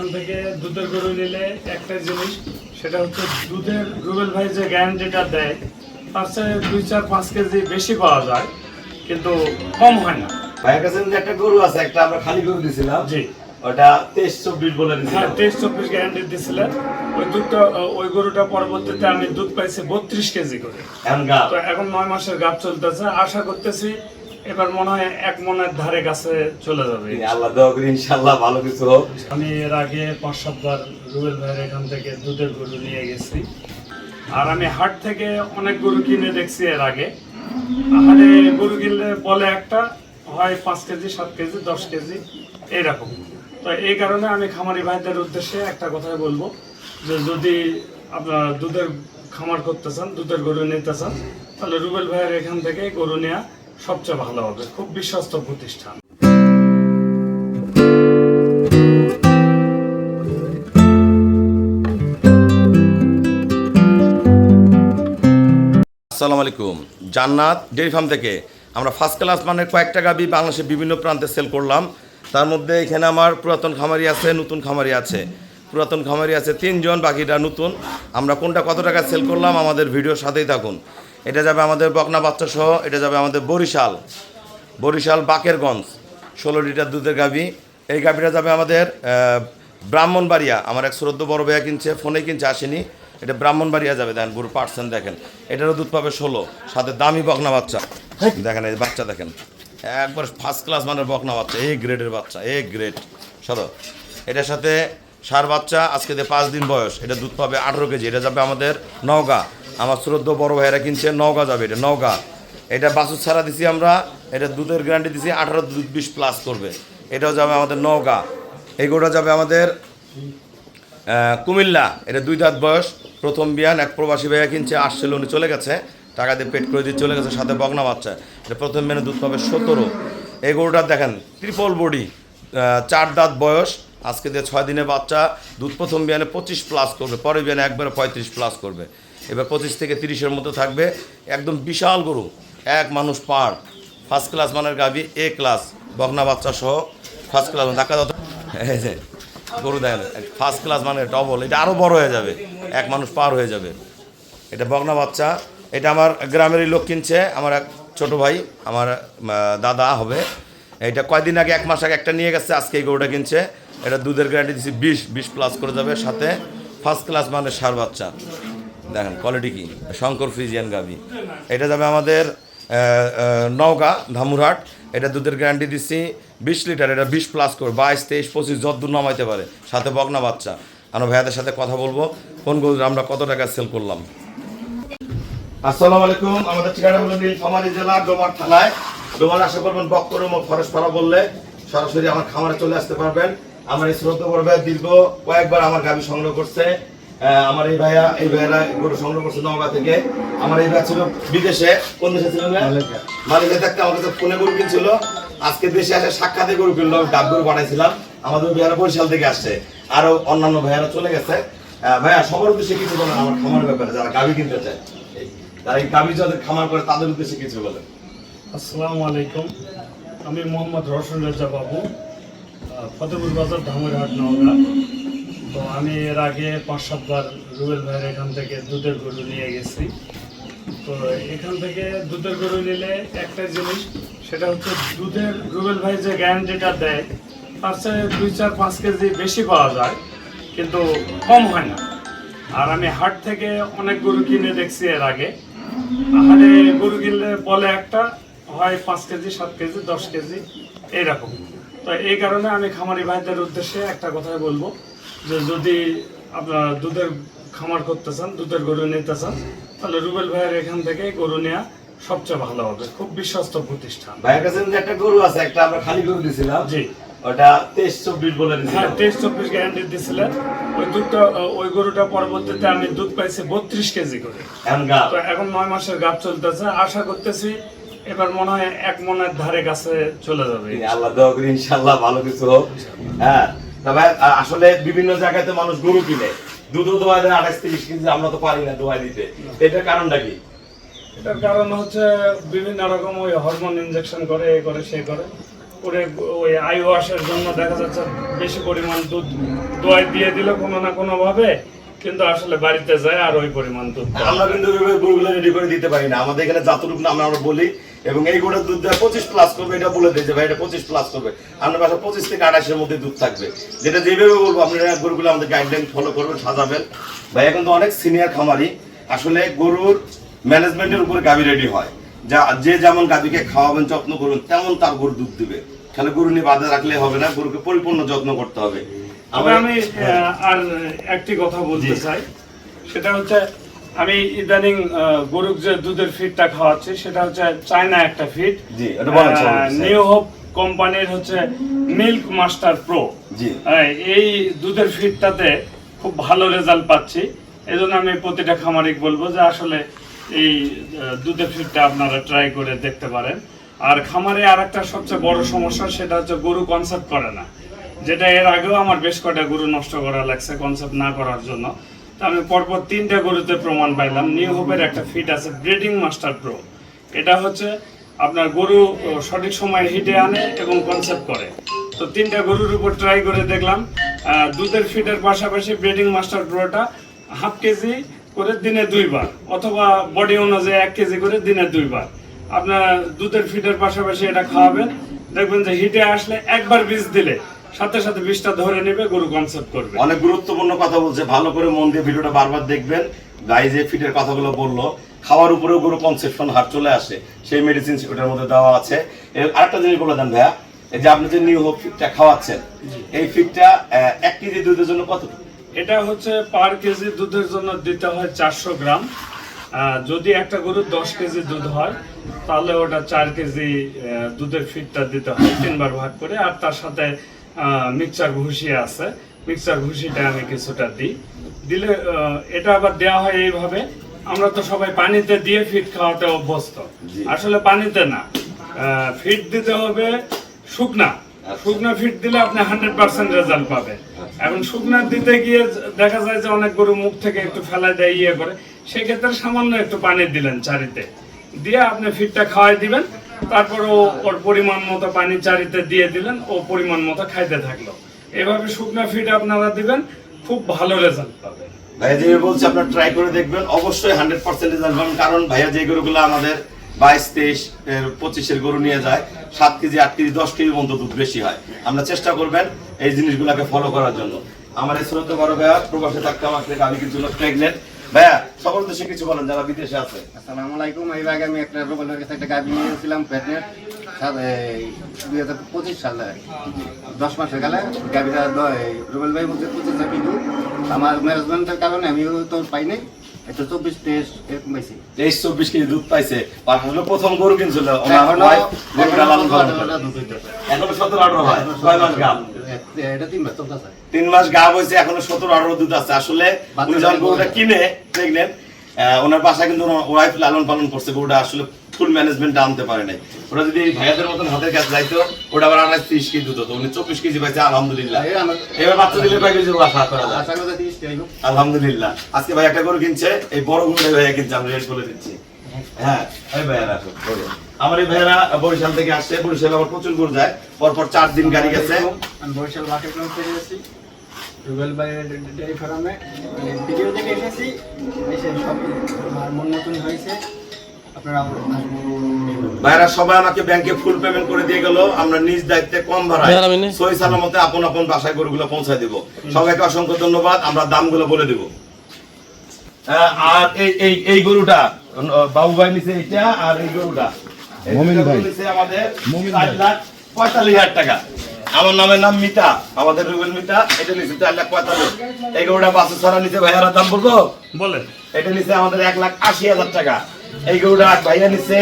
এখান থেকে দুধের গরু নিলে একটা জিনিস, সেটা হচ্ছে দুধের রুবেল ভাই যে গ্যারান্টিটা দেয় তার চেয়ে 2-4-5 কেজি বেশি পাওয়া যায়, কিন্তু কম হয় না। ভাইয়ের কাছে যে একটা গরু আছে, একটা আমরা খালি গরু দিছিলাম, জি ওটা 23-24 বলে দিছিলাম। হ্যাঁ, 23-24 গ্যারান্টি দিছিলেন। ওই দুধটা, ওই গরুটা পরবর্তীতে আমি দুধ পাইছি 32 কেজি করে। তো এখন 9 মাসের গাব চলতেছে, আশা করতেছি এবার মনে হয় 1 মনের ধারে কাছে চলে যাবে। আল্লাহ দোয়া করি ইনশাআল্লাহ ভালো কিছু হোক। আমি এর আগে 5-7 বার রুবেল ভাইয়ের এখান থেকে দুধের গরু নিয়ে গেছি, আর আমি হাট থেকে অনেক গরু কিনে দেখছি এর আগে। হাটে গরু কিনলে বলে একটা, হয় 5 কেজি, 7 কেজি, 10 কেজি এইরকম। তো এই কারণে আমি খামারি ভাইদের উদ্দেশ্যে একটা কথাই বলবো, যে যদি আপনারা দুধের খামার করতে চান, দুধের গরু নিতে চান, তাহলে রুবেল ভাইয়ের এখান থেকে গরু নেওয়া সবচেয়ে ভালো হবে। খুব বিশ্বস্ত প্রতিষ্ঠান। আসসালামু আলাইকুম। জান্নাত ডেইরি ফার্ম থেকে আমরা ফার্স্ট ক্লাস মানের কয়েকটা গাভী বাংলাদেশের বিভিন্ন প্রান্তে সেল করলাম। তার মধ্যে এখানে আমার পুরাতন খামারি আছে, নতুন খামারি আছে। পুরাতন খামারি আছে 3 জন, বাকিটা নতুন। আমরা কোনটা কত টাকা সেল করলাম আমাদের ভিডিওর সাথেই থাকুন। এটা যাবে আমাদের বকনা বাচ্চা সহ, এটা যাবে আমাদের বরিশাল বাকেরগঞ্জ 16 লিটার দুধের গাভী। এই গাভীটা যাবে আমাদের ব্রাহ্মণবাড়িয়া। আমার এক শ্রদ্ধ বড় ভাইয়া কিনছে, ফোনে কিনছে, আসেনি। এটা ব্রাহ্মণবাড়িয়া যাবে। দেখেন গরু পার্সেন্ট দেখেন, এটারও দুধ পাবে 16, সাথে দামি বকনা বাচ্চা দেখেন। এই বাচ্চা দেখেন, একবার ফার্স্ট ক্লাস মানের বকনা বাচ্চা, এ গ্রেডের বাচ্চা, এ গ্রেড সরো। এটার সাথে সার বাচ্চা, আজকে 5 দিন বয়স, এটা দুধ পাবে 18 কেজি। এটা যাবে আমাদের নওগাঁ। আমার শ্রদ্ধ বড় ভাইয়েরা কিনছে, নওগাঁ যাবে। এটা নওগাঁ। এটা বাছুর ছাড়া দিছি আমরা, এটা দুধের গ্যারান্টি দিছি 18 দুধ 20 প্লাস করবে। এটাও যাবে আমাদের নওগাঁ। এই গরুটা যাবে আমাদের কুমিল্লা। এটা 2 দাঁত বয়স, প্রথম বিয়ান। এক প্রবাসী ভাইয়া কিনছে, আসছিল, উনি চলে গেছে, টাকা দিয়ে পেট করে দিয়ে চলে গেছে, সাথে বকনা বাচ্চা। এটা প্রথম বিয়ানে দুধ পাবে 17। এই গরুটা দেখেন ট্রিপল বডি, 4 দাঁত বয়স, আজকে দিয়ে 6 দিনের বাচ্চা। দুধ প্রথম বিয়ানে 25 প্লাস করবে, পরের বিয়ানে একবারে 35 প্লাস করবে। এবার 25 থেকে 30-এর মতো থাকবে। একদম বিশাল গরু, এক মানুষ পার, ফার্স্ট ক্লাস মানের গাভী, এ ক্লাস, বকনা বাচ্চা সহ ফার্স্ট ক্লাস। ধাক্কা দাও গরু দেখেন, ফার্স্ট ক্লাস মানে ডবল, এটা আরও বড় হয়ে যাবে, এক মানুষ পার হয়ে যাবে। এটা বকনা বাচ্চা। এটা আমার গ্রামেরই লোক কিনছে, আমার এক ছোটো ভাই, আমার দাদা হবে। এটা কয়দিন আগে, 1 মাস আগে একটা নিয়ে গেছে, আজকে এই গরুটা কিনছে। এটা দুধের গ্যারান্টি দিচ্ছি 20 প্লাস করে যাবে, সাথে ফার্স্ট ক্লাস মানে সার বাচ্চা। দেখেন কোয়ালিটি কি, শঙ্কর ফ্রিজিয়ান গাভী। এটা যাবে আমাদের নওগাঁ ধামুরহাট। এটা দুধের গ্যারান্টি দিচ্ছি 20 লিটার। এটা 20 প্লাস করে 22, 23, 25 যতদূর নামাইতে পারে, সাথে বকনা বাচ্চা। আমরা ভাইয়াদের সাথে কথা বলবো কোন গরু আমরা কত টাকা সেল করলাম। আসসালামু আলাইকুম। আমাদের ঠিকানা হলো নীলফামারী জেলা, ডোমার থানায়। ডোমার আসা করবেন বক্করম ও ফরেশপাড়া বললে সরাসরি আমার খামারে চলে আসতে পারবেন। আমার এই শ্রদ্ধা বড় ভাই দীর্ঘ কয়েকবার আমার গাভী সংগ্রহ করছে। আমার এই ভাইয়ারা গরু সংগ্রহ করছে নওগাঁ থেকে। আমার এই ভাই ছিল বিদেশে। কোন দেশে ছিল? মালয়েশিয়া থাকতে আমার কাছে ফোনে গরু কিনছিল। আজকে দেশে আসে সাক্ষাতে গরু কিনলো, ডাব গরু বানাইছিলাম। আমাদের ভাইয়ারা বরিশাল থেকে আসছে, আরো অন্যান্য ভাইয়ারা চলে গেছে। ভাইয়া সবার উদ্দেশ্যে কিছু বলেন আমার খামারের ব্যাপারে, যারা গাভী কিনতে চায়, তারা এই গাভী যাদের খামার করে তাদের উদ্দেশ্যে কিছু বলেন। আসসালামু আলাইকুম। আমি মোহাম্মদ রওশন রেজা বাবু, ফতেপুর বাজার, ধামুরহাট, নওগাঁ। তো আমি এর আগে 5-7 বার রুবেল ভাইয়ের এখান থেকে দুধের গরু নিয়ে গেছি। তো এখান থেকে দুধের গরু নিলে একটা জিনিস, সেটা হচ্ছে দুধের রুবেল ভাই যে গ্যারান্টিটা দেয় তার চেয়ে 2-4-5 কেজি বেশি পাওয়া যায়, কিন্তু কম হয় না। আর আমি হাট থেকে অনেক গরু কিনে দেখছি এর আগে। হাটে গরু কিনলে বলে একটা, হয় 5 কেজি, 7 কেজি, 10 কেজি এইরকম। তো এই কারণে আমি খামারি ভাইদের উদ্দেশ্যে একটা কথাই বলবো, যে যদি আপনারা দুধের খামার করতে চান, দুধের গরু নিতে চান, তাহলে রুবেল ভাইয়ের এখান থেকে গরু নেওয়া সবচেয়ে ভালো হবে। খুব বিশ্বস্ত প্রতিষ্ঠান। ভাইয়ের কাছে যে একটা গরু আছে, একটা আমরা খালি গরু দিছিলাম, জি ওটা 23-24 বলে দিছিলাম। হ্যাঁ, 23-24 গ্যারান্টি দিছিলেন। ওই দুধটা, ওই গরুটা পরবর্তীতে আমি দুধ পাইছি 32 কেজি করে। তো এখন 9 মাসের গাব চলতেছে, আশা করতেছি এবার মনে হয় 1 মনের ধারে কাছে চলে যাবে। আল্লাহ দোয়া করি ইনশাআল্লাহ ভালো কিছু হোক। হ্যাঁ, তবে আসলে বিভিন্ন জায়গাতে মানুষ গরু কিনে, দুধও দোয়া দেয় 28-30 কেজি, আমরা তো পারি না দোয়া দিতে। এটার কারণটা কি? এটার কারণ হচ্ছে বিভিন্ন রকম ওই হরমোন ইনজেকশন করে, এ করে, সে করে। করে ওই আই ওয়াশের জন্য দেখা যাচ্ছে বেশি পরিমাণ দুধ দোয়ায় দিয়ে দিল কোনো না কোনো ভাবে, কিন্তু আসলে বাড়িতে যায় আর ওই পরিমাণ দুধ পায় না। আমরা কিন্তু ওইভাবে গরুগুলো রেডি করে দিতে পারি না। আমাদের এখানে যতটুকু না আমরা বলি, এবং এই গরুর দুধ দেওয়া 25 প্লাস করবে, এটা বলে দিই যে ভাই এটা 25 প্লাস করবে। আপনার পাশে 25 থেকে 28 এর মধ্যে দুধ থাকবে, যেটা যেভাবে বলবো আপনারা গরুগুলো আমাদের গাইডলাইন ফলো করবেন, সাজাবেন। ভাই এখন তো অনেক সিনিয়র খামারি, আসলে গরুর ম্যানেজমেন্টের উপরে গাভী রেডি হয়। যা যে যেমন গাভীকে খাওয়াবেন, যত্ন করবেন, তেমন তার গরু দুধ দিবে। খালি গরু নিয়ে বাধা রাখলে হবে না, গরুকে পরিপূর্ণ যত্ন করতে হবে। তবে আমি আর একটি কথা বলতে চাই, সেটা হচ্ছে আমি ইদানিং গরুর যে দুধের ফিডটা খাওয়াচ্ছি সেটা হচ্ছে চায়না একটা ফিড, জি, এটা বলেন স্যার। নিউ হোপ কোম্পানির হচ্ছে মিল্ক মাস্টার প্রো। জি। এই দুধের ফিডটাতে খুব ভালো রেজাল্ট পাচ্ছি। এজন্য আমি প্রতিটা খামারিক বলবো যে আসলে এই দুধের ফিডটা আপনারা ট্রাই করে দেখতে পারেন। আর খামারে আর একটা সবচেয়ে বড় সমস্যা, সেটা হচ্ছে গরু কনসেপ্ট করে না, যেটা এর আগেও আমার বেশ কয়টা গরু নষ্ট করা লাগছে কনসেপ্ট না করার জন্য। তো আমি পরপর 3টা গরুতে প্রমাণ পাইলাম। নিউ হোপের একটা ফিড আছে ব্রিডিং মাস্টার প্রো, এটা হচ্ছে আপনার গরু সঠিক সময় হিটে আনে এবং কনসেপ্ট করে। তো 3টা গরুর উপর ট্রাই করে দেখলাম দুধের ফিডের পাশাপাশি ব্রিডিং মাস্টার প্রোটা হাফ কেজি করে দিনে 2 বার, অথবা বডি অনুযায়ী 1 কেজি করে দিনে 2 বার আপনার দুধের ফিডের পাশাপাশি এটা খাওয়াবেন। দেখবেন যে হিটে আসলে একবার বীজ দিলে সাথে সাথে বিষটা ধরে নেবে, গরু কনসেপ্ট করবে। অনেক গুরুত্বপূর্ণ কথা বলছে, ভালো করে মন দিয়ে ভিডিওটা বারবার দেখবেন। গাই যে ফিটের কথাগুলো বললো, খাওয়ার উপরেও গরু কনসেপশন হার চলে আসে, সেই মেডিসিন ওটার মধ্যে দেওয়া আছে। আরেকটা জিনিস বলে দেন ভাইয়া, এই যে আপনি যে নিউ হোপ ফিটটা খাওয়াচ্ছেন, এই ফিটটা 1 কেজি দুধের জন্য কতটুকু? এটা হচ্ছে পার কেজি দুধের জন্য দিতে হয় 400 গ্রাম। যদি একটা গরুর 10 কেজি দুধ হয় তাহলে ওটা 4 কেজি দুধের ফিটটা দিতে হয় 3 বার ভাগ করে। আর তার সাথে মিক্সচার ভুসি আছে, মিক্সচার ভুসিটা আমি কিছুটা দিই। দিলে এটা আবার দেওয়া হয় এইভাবে, আমরা তো সবাই পানিতে দিয়ে ফিট খাওয়াতে অভ্যস্ত, আসলে পানিতে না, ফিট দিতে হবে শুকনা। শুকনা ফিট দিলে আপনি 100% রেজাল্ট পাবেন। এখন শুকনা দিতে গিয়ে দেখা যায় যে অনেক গরু মুখ থেকে একটু ফেলা দেয়, ইয়ে করে, সেক্ষেত্রে সামান্য একটু পানি দিলেন চারিতে, দিয়ে আপনি ফিটটা খাওয়াই দিবেন। তারপর ওর পরিমাণ মতো পানি চারিতে দিয়ে দিলেন, ও পরিমাণ মতো খাইতে থাকলো। এভাবে শুকনা ফিট আপনারা দিবেন, খুব ভালো রেজাল্ট পাবেন। ভাইয়া যে বলছে আপনারা ট্রাই করে দেখবেন, অবশ্যই 100% রেজাল্ট পাবেন। কারণ ভাইয়া যে গরুগুলো আমাদের 22, 23, 25 গরু নিয়ে যায়, 7 কেজি, 8 কেজি, 10 কেজি পর্যন্ত দুধ বেশি হয়। আমরা চেষ্টা করবেন এই জিনিসগুলোকে ফলো করার জন্য। আমার এই শ্রদ্ধা বড় ভাইয়া প্রবাসে থাকতে আমার থেকে আমি কিছু প্রেগনেন্ট। ভাইয়া সকল দেশে কিছু বলেন যারা বিদেশে আছে। আসসালামু আলাইকুম। এই আগে আমি একটা রুবেলের কাছে একটা গাভী নিয়েছিলাম প্রেগনেন্ট 2025 সালে, 10 মাসের গেলে গাভীটা রুবেল ভাই বলছে 25 কেজি। আমার ম্যানেজমেন্টের কারণে আমি তো পাই নাই, এটা 24, 23 এরকম পাইছি। 23-24 কেজি দুধ পাইছে। আসলে প্রথম গরু কিনছিল ওনার ওয়াইফ, গরুটা লালন পালন করে। এখনো 17-18 হয়, 6 মাস গাব। এটা 3 মাস চলতেছে। 3 মাস গাব হয়েছে, এখনো 17-18 দুধ আছে। আসলে উনি যখন গরুটা কিনে প্রেগনেন্ট, ওনার বাসায় কিন্তু ওয়াইফ লালন পালন করছে। গরুটা আসলে ফুল ম্যানেজমেন্ট আনতে পারে নাই। ওটা যদি ভাইয়াদের মতন হাতের কাছে যাইতো, ওটা আবার 28-30 কেজি দুধ হতো। উনি 24 কেজি পাইছে, আলহামদুলিল্লাহ। এবার বাচ্চা দিলে কয় কেজি আশা করা যায়? আশা করি 30 কেজি। আলহামদুলিল্লাহ। আজকে ভাই একটা গরু কিনছে, এই বড় গরুটাই ভাইয়া কিনছে, আমি রেট বলে দিচ্ছি। হ্যাঁ, এই ভাইয়া রাখো। আমার এই ভাইয়ারা বরিশাল থেকে আসছে। বরিশাল আমার প্রচুর গরু যায়, পরপর 4 দিন গাড়ি গেছে। আমি বরিশাল মার্কেটপ্লেস থেকে এসেছি, রুবেল ভাইয়ের ডেয়ারি ফার্মে ভিডিও দেখে এসেছি। এসে সব আমার মন মতন হয়েছে, আপনারা ভাইরা সবাই আমাকে ব্যাংকে ফুল পেমেন্ট করে দিয়ে গেল। আমরা নিজ দায়িত্বে কম ভাড়ায় সহি সালামতে আপন আপন বাসায় গরুগুলো পৌঁছায় দেব। সবাইকে অসংখ্য ধন্যবাদ। আমরা দামগুলো বলে দেব। আর এই গরুটা বাবু ভাই নিচে, এটা আর এই গরুটা মমিন ভাই নিচে আমাদের 4,45,000 টাকা। আমার নামের নাম মিতা, আমাদের রুবেল মিতা। এটা নিচে 4,45,000। এই গরুটা বাসু ছাড়া নিচে ভাইয়ারা দাম বলবো বলেন। এটা নিচে আমাদের 1,80,000 টাকা। এই গরুটা ভাইয়া নিচে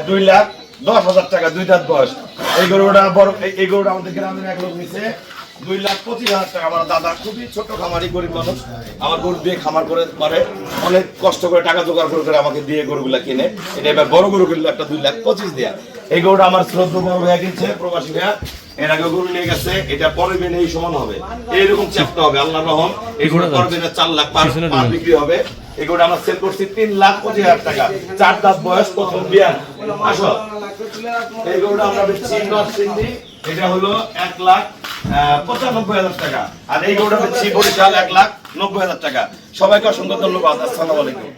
2,10,000 টাকা, 2 দাঁত বয়স। এই গরুটা বড়, এই গরুটা আমাদের গ্রামের এক লোক নিচে 2,25,000 টাকা। আমার দাদা খুবই ছোট খামারি, গরিব মানুষ, আমার গরু দিয়ে খামার করে অনেক কষ্ট করে টাকা জোগাড় করে আমাকে দিয়ে গরুগুলা কিনে। এটা এবার বড় গরু কিনলো একটা 2,25,000 দেয়া। এই গরুটা আমার শ্রদ্ধা বড় ভাইয়া কিনছে, প্রবাসী ভাইয়া। এর আগে গরু নিয়ে গেছে, এটা পরের দিনে এই সমান হবে, এইরকম চ্যাপ্টা হবে আল্লাহ রহম। এই গরুটা পরের দিনে 4 লাখ পার বিক্রি হবে। এই গরুটা আমরা সেল করছি 3,25,000 টাকা। 4 দাঁত বয়স, প্রথম বিয়ান। আসো এই গরুটা আমরা বেচছি নরসিংদী, এটা হলো 1,95,000 টাকা। আর এই গরুটা বেচছি বরিশাল 1,90,000 টাকা। সবাইকে অসংখ্য ধন্যবাদ। আসসালামু আলাইকুম।